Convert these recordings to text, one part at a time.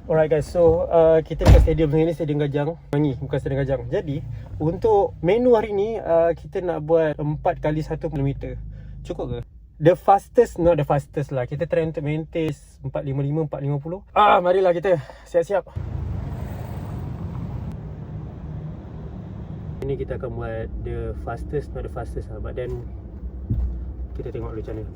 Alright guys, so kita dekat stadium ni, Stadium Gajang Mangi, bukan Stadium Gajang. Jadi untuk menu hari ni kita nak buat 4 kali 1 km. Cukup ke? The fastest, not the fastest lah. Kita try untuk maintain 455, 450. Marilah kita siap-siap. Ini kita akan buat the fastest, not the fastest lah. But then kita tengok dulu macam mana.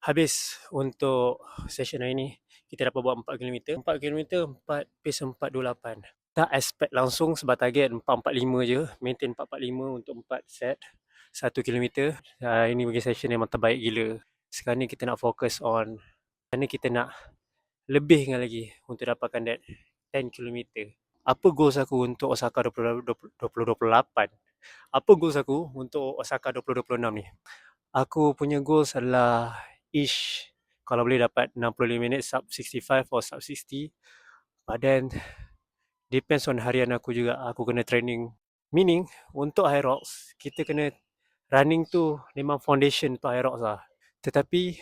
Habis untuk session hari ni, kita dapat buat 4 km. 4 km, 4 pace 428. Tak expect langsung sebab target 445 je. Maintain 445 untuk 4 set 1 km. Ini bagi session memang terbaik gila. Sekarang ni kita nak fokus on mana kita nak lebihkan lagi untuk dapatkan that 10 km. Apa goals aku untuk Osaka 2028? Apa goals aku untuk Osaka 2026 ni? Aku punya goals adalah kalau boleh dapat 65 minit sub 65 or sub 60. But then depends on harian aku juga. Aku kena training. Meaning untuk high rocks kita kena running tu memang foundation untuk high rocks lah. Tetapi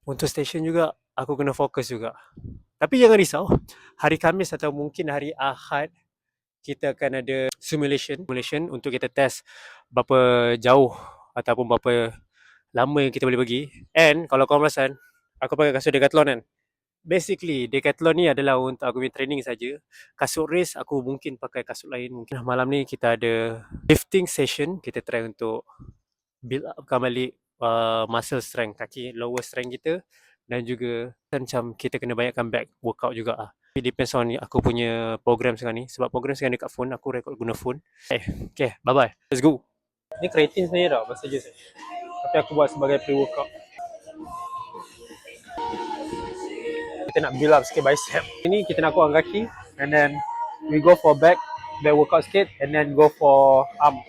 untuk station juga aku kena fokus juga. Tapi jangan risau, hari Khamis atau mungkin hari Ahad kita akan ada simulation untuk kita test berapa jauh ataupun berapa lama yang kita boleh pergi. And kalau korang perasan, aku pakai kasut Decathlon kan. Basically Decathlon ni adalah untuk aku punya training saja. Kasut race aku mungkin pakai kasut lain. Mungkin malam ni kita ada lifting session. Kita try untuk build upkan balik muscle strength, kaki lower strength kita. Dan juga macam kita kena banyakkan back workout juga lah. It depends on aku punya program sekarang ni. Sebab program sekarang dekat phone, aku record guna phone. Okay, bye bye. Let's go. Ni creatine sebenarnya tau, masa je saya. Tapi aku buat sebagai pre-workout. Kita nak build up sikit bicep. Ini kita nak kuatkan kaki. And then we go for back workout sikit. And then go for arm.